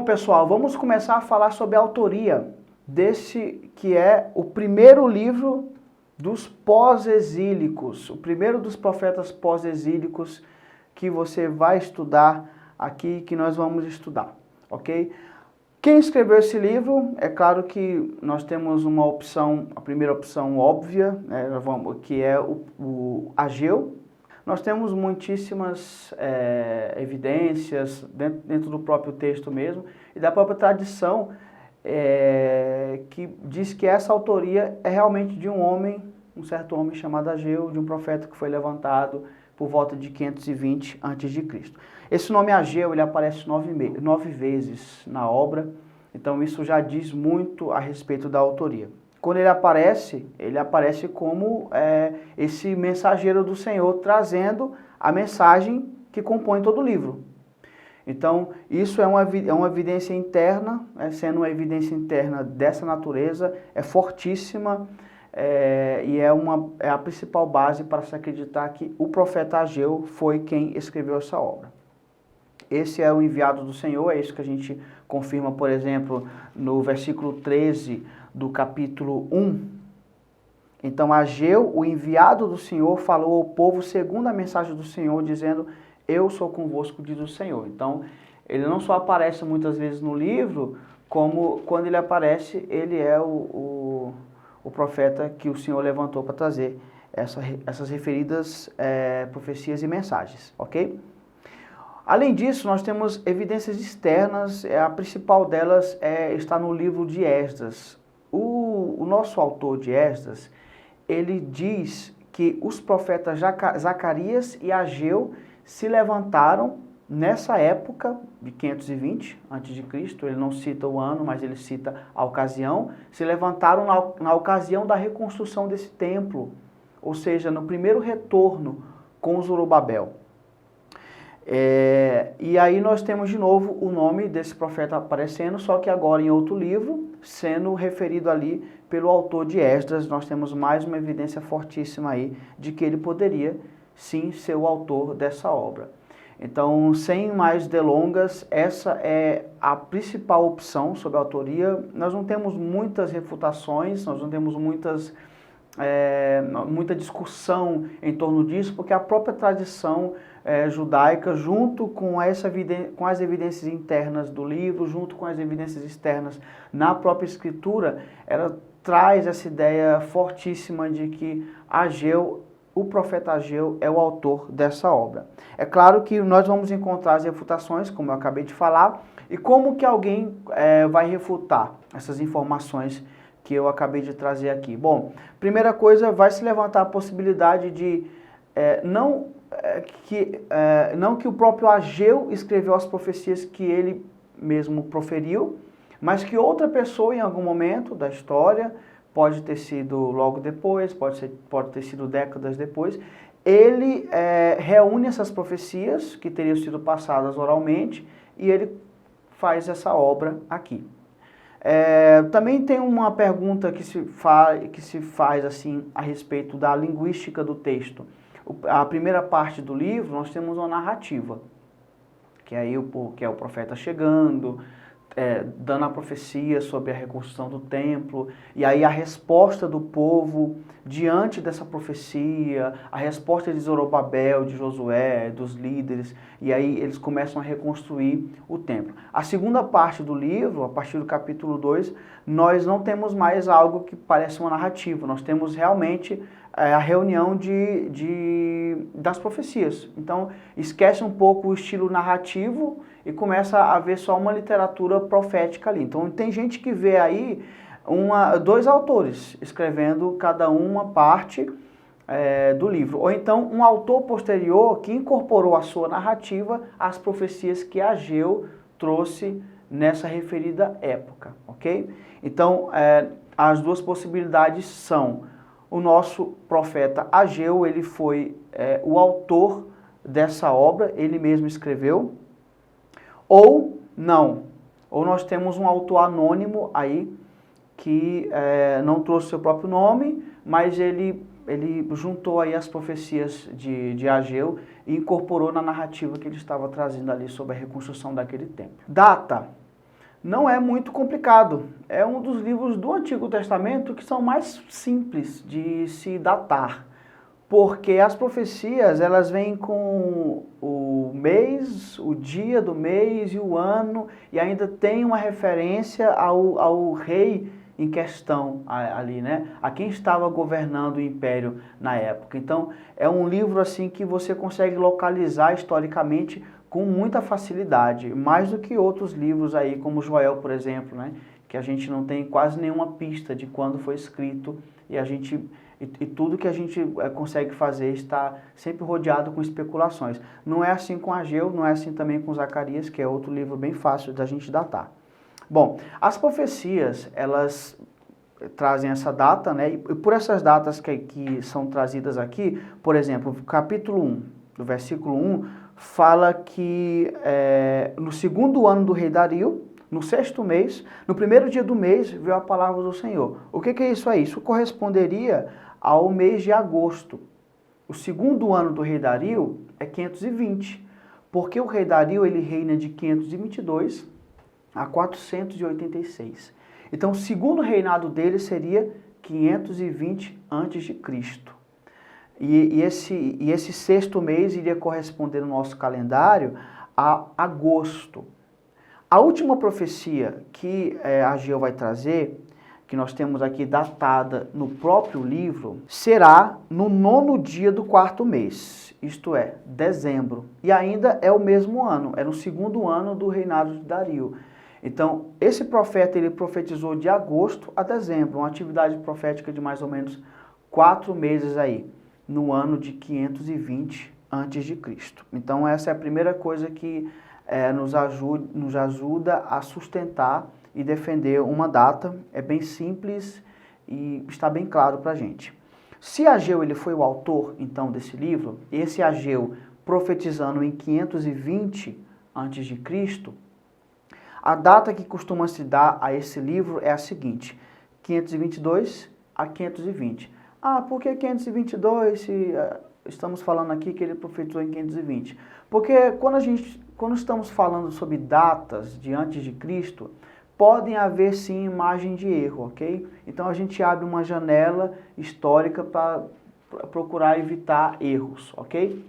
Bom, pessoal, vamos começar a falar sobre a autoria desse que é o primeiro livro dos pós-exílicos, o primeiro dos profetas pós-exílicos que você vai estudar aqui, que nós vamos estudar, ok? Quem escreveu esse livro, é claro que nós temos uma opção, a primeira opção óbvia, né, que é o Ageu. Nós temos muitíssimas evidências dentro do próprio texto mesmo e da própria tradição que diz que essa autoria é realmente de um homem, um certo homem chamado Ageu, de um profeta que foi levantado por volta de 520 a.C. Esse nome Ageu, ele aparece 9 vezes na obra, então isso já diz muito a respeito da autoria. Quando ele aparece como esse mensageiro do Senhor, trazendo a mensagem que compõe todo o livro. Então, isso é uma evidência interna, sendo uma evidência interna dessa natureza, é fortíssima e é a principal base para se acreditar que o profeta Ageu foi quem escreveu essa obra. Esse é o enviado do Senhor, é isso que a gente confirma, por exemplo, no versículo 13 do capítulo 1. Então, Ageu, o enviado do Senhor, falou ao povo segundo a mensagem do Senhor, dizendo: eu sou convosco, diz o Senhor. Então, ele não só aparece muitas vezes no livro, como quando ele aparece, ele é o profeta que o Senhor levantou para trazer essas referidas profecias e mensagens, ok? Além disso, nós temos evidências externas, a principal delas está no livro de Esdras. O nosso autor de Esdras, ele diz que os profetas Zacarias e Ageu se levantaram nessa época de 520 a.C., ele não cita o ano, mas ele cita a ocasião, se levantaram na ocasião da reconstrução desse templo, ou seja, no primeiro retorno com Zorobabel. E aí nós temos de novo o nome desse profeta aparecendo, só que agora em outro livro, sendo referido ali pelo autor de Esdras. Nós temos mais uma evidência fortíssima aí de que ele poderia sim ser o autor dessa obra. Então, sem mais delongas, essa é a principal opção sobre a autoria. Nós não temos muitas refutações, nós não temos muita discussão em torno disso, porque a própria tradição judaica, junto com as evidências internas do livro, junto com as evidências externas na própria escritura, ela traz essa ideia fortíssima de que Ageu, o profeta Ageu, é o autor dessa obra. É claro que nós vamos encontrar as refutações, como eu acabei de falar, e como que alguém vai refutar essas informações que eu acabei de trazer aqui. Bom, primeira coisa, vai se levantar a possibilidade de não que o próprio Ageu escreveu as profecias que ele mesmo proferiu, mas que outra pessoa em algum momento da história, pode ter sido logo depois, pode ter sido décadas depois, ele reúne essas profecias que teriam sido passadas oralmente e ele faz essa obra aqui. Também tem uma pergunta que se faz assim a respeito da linguística do texto. A primeira parte do livro nós temos uma narrativa, que é o profeta chegando, dando a profecia sobre a reconstrução do templo, e aí a resposta do povo diante dessa profecia, a resposta de Zorobabel, de Josué, dos líderes, e aí eles começam a reconstruir o templo. A segunda parte do livro, a partir do capítulo 2, nós não temos mais algo que parece uma narrativa, nós temos realmente a reunião das profecias. Então, esquece um pouco o estilo narrativo e começa a ver só uma literatura profética ali. Então, tem gente que vê aí dois autores escrevendo cada uma parte do livro. Ou então, um autor posterior que incorporou a sua narrativa às profecias que Ageu trouxe nessa referida época, ok? Então, as duas possibilidades são: o nosso profeta Ageu, ele foi o autor dessa obra, ele mesmo escreveu, ou não, ou nós temos um autor anônimo aí, que não trouxe seu próprio nome, mas ele juntou aí as profecias de Ageu e incorporou na narrativa que ele estava trazendo ali sobre a reconstrução daquele templo. Data. não é muito complicado. É um dos livros do Antigo Testamento que são mais simples de se datar. Porque as profecias, elas vêm com o mês, o dia do mês e o ano, e ainda tem uma referência ao rei em questão ali, né? A quem estava governando o império na época. Então, é um livro assim que você consegue localizar historicamente com muita facilidade, mais do que outros livros aí, como Joel, por exemplo, né? Que a gente não tem quase nenhuma pista de quando foi escrito e tudo que a gente consegue fazer está sempre rodeado com especulações. Não é assim com Ageu, não é assim também com Zacarias, que é outro livro bem fácil da gente datar. Bom, as profecias, elas trazem essa data, né? E por essas datas que são trazidas aqui, por exemplo, capítulo 1, do versículo 1, fala que no segundo ano do rei Dario, no sexto mês, no primeiro dia do mês, veio a palavra do Senhor. O que é isso aí? Isso corresponderia ao mês de agosto. O segundo ano do rei Dario é 520, porque o rei Dario ele reina de 522 a 486. Então, o segundo reinado dele seria 520 a.C. E esse sexto mês iria corresponder no nosso calendário a agosto. A última profecia que Ageu vai trazer, que nós temos aqui datada no próprio livro, será no 9º dia do 4º mês, isto é, dezembro. E ainda é o mesmo ano, é no segundo ano do reinado de Dario. Então, esse profeta, ele profetizou de agosto a dezembro, uma atividade profética de mais ou menos 4 meses aí, no ano de 520 a.C. Então, essa é a primeira coisa que nos ajuda a sustentar e defender uma data. É bem simples e está bem claro para a gente. Se Ageu ele foi o autor, então, desse livro, esse Ageu profetizando em 520 a.C., a data que costuma se dar a esse livro é a seguinte, 522 a 520. Ah, por que 522 se estamos falando aqui que ele profetizou em 520? Porque quando estamos falando sobre datas de antes de Cristo, podem haver sim margem de erro, ok? Então a gente abre uma janela histórica para procurar evitar erros, ok?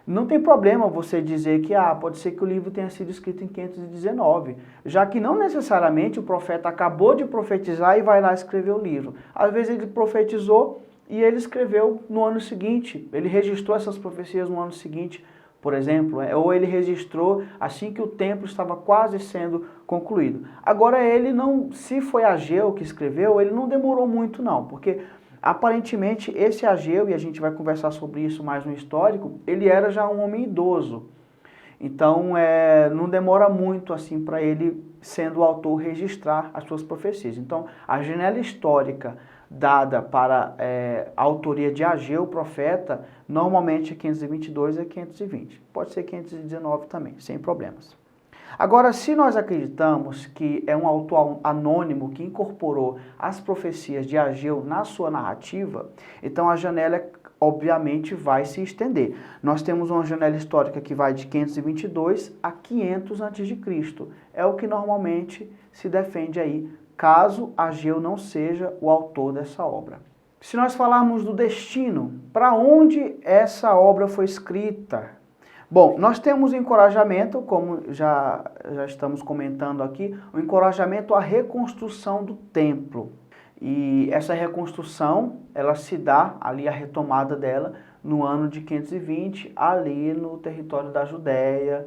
Não tem problema você dizer que pode ser que o livro tenha sido escrito em 519, já que não necessariamente o profeta acabou de profetizar e vai lá escrever o livro. Às vezes ele profetizou e ele escreveu no ano seguinte, ele registrou essas profecias no ano seguinte, por exemplo, ou ele registrou assim que o templo estava quase sendo concluído. Agora ele não, se foi Ageu que escreveu, ele não demorou muito não, porque aparentemente esse Ageu, e a gente vai conversar sobre isso mais no histórico, ele era já um homem idoso. Então não demora muito assim para ele, sendo o autor, registrar as suas profecias. Então a janela histórica dada para a autoria de Ageu, profeta, normalmente é 522 a 520. Pode ser 519 também, sem problemas. Agora, se nós acreditamos que é um autor anônimo que incorporou as profecias de Ageu na sua narrativa, então a janela obviamente vai se estender. Nós temos uma janela histórica que vai de 522 a 500 a.C. É o que normalmente se defende aí, caso Ageu não seja o autor dessa obra. Se nós falarmos do destino, para onde essa obra foi escrita? Bom, nós temos encorajamento, como já estamos comentando aqui, o encorajamento à reconstrução do templo. E essa reconstrução, ela se dá, ali a retomada dela, no ano de 520, ali no território da Judéia,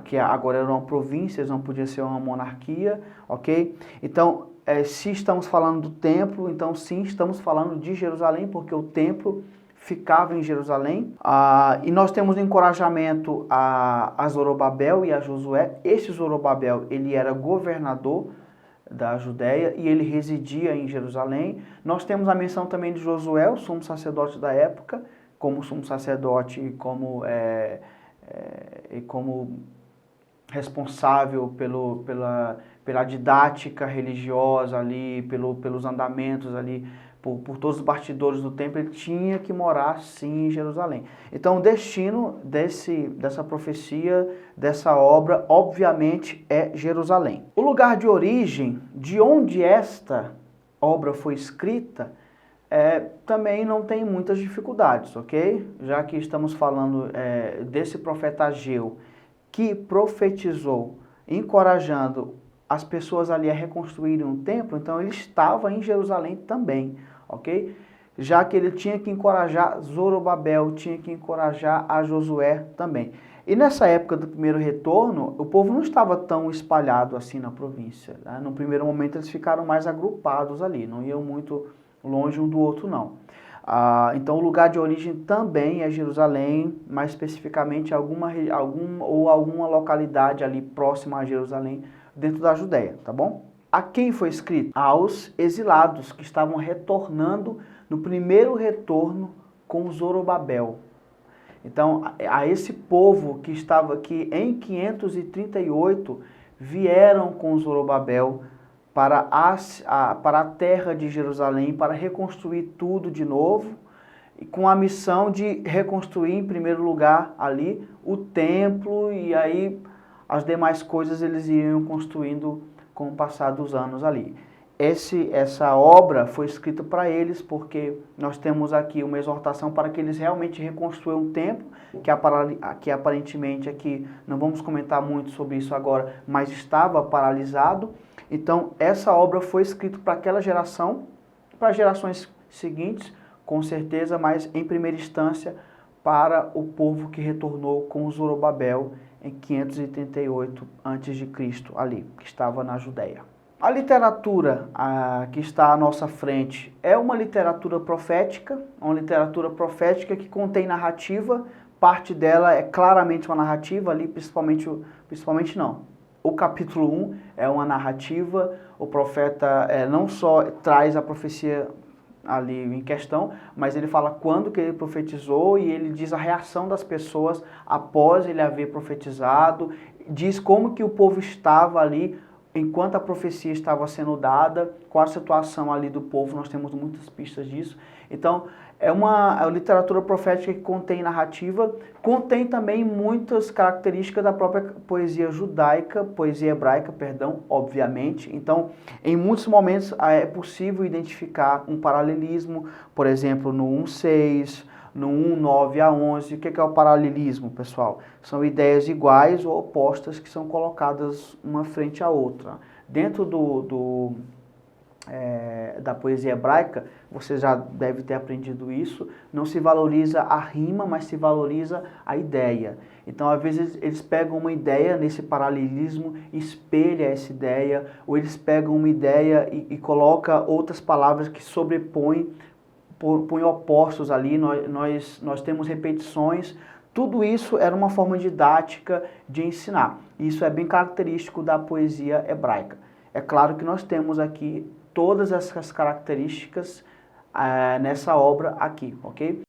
que agora era uma província, não podia ser uma monarquia, ok? Então, se estamos falando do templo, então sim, estamos falando de Jerusalém, porque o templo ficava em Jerusalém. E nós temos encorajamento a Zorobabel e a Josué. Esse Zorobabel, ele era governador da Judéia e ele residia em Jerusalém. Nós temos a menção também de Josué, o sumo sacerdote da época, como sumo sacerdote e como responsável pela didática religiosa ali, pelos andamentos ali, por todos os bastidores do templo, ele tinha que morar sim em Jerusalém. Então o destino dessa profecia, dessa obra, obviamente é Jerusalém. O lugar de origem, de onde esta obra foi escrita, também não tem muitas dificuldades, ok? Já que estamos falando desse profeta Ageu, que profetizou, encorajando as pessoas ali a reconstruírem um templo, então ele estava em Jerusalém também, ok? Já que ele tinha que encorajar Zorobabel, tinha que encorajar a Josué também. E nessa época do primeiro retorno, o povo não estava tão espalhado assim na província, né? No primeiro momento eles ficaram mais agrupados ali, não iam muito longe um do outro não. Então o lugar de origem também é Jerusalém, mais especificamente alguma localidade ali próxima a Jerusalém, dentro da Judéia, tá bom? A quem foi escrito? Aos exilados que estavam retornando no primeiro retorno com Zorobabel. Então, a esse povo que estava aqui em 538, vieram com Zorobabel para a terra de Jerusalém, para reconstruir tudo de novo, e com a missão de reconstruir, em primeiro lugar, ali o templo, e aí as demais coisas eles iriam construindo com o passar dos anos ali. Essa obra foi escrita para eles porque nós temos aqui uma exortação para que eles realmente reconstruam um templo, que aparentemente aqui, não vamos comentar muito sobre isso agora, mas estava paralisado. Então essa obra foi escrita para aquela geração, para gerações seguintes, com certeza, mas em primeira instância para o povo que retornou com Zorobabel em 538 a.C. ali, que estava na Judéia. A literatura que está à nossa frente é uma literatura profética que contém narrativa, parte dela é claramente uma narrativa ali, principalmente não. O capítulo 1 é uma narrativa, o profeta não só traz a profecia ali em questão, mas ele fala quando que ele profetizou e ele diz a reação das pessoas após ele haver profetizado, diz como que o povo estava ali enquanto a profecia estava sendo dada, qual a situação ali do povo, nós temos muitas pistas disso. Então, é uma literatura profética que contém narrativa, contém também muitas características da própria poesia hebraica, obviamente. Então, em muitos momentos é possível identificar um paralelismo, por exemplo, no 1:6, no 1:9 a 11. O que é o paralelismo, pessoal? São ideias iguais ou opostas que são colocadas uma frente à outra. Dentro da poesia hebraica, você já deve ter aprendido isso, não se valoriza a rima, mas se valoriza a ideia. Então, às vezes, eles pegam uma ideia nesse paralelismo, espelha essa ideia, ou eles pegam uma ideia e colocam outras palavras que sobrepõem, põe opostos ali, nós temos repetições. Tudo isso era uma forma didática de ensinar. Isso é bem característico da poesia hebraica. É claro que nós temos aqui todas essas características nessa obra aqui, ok?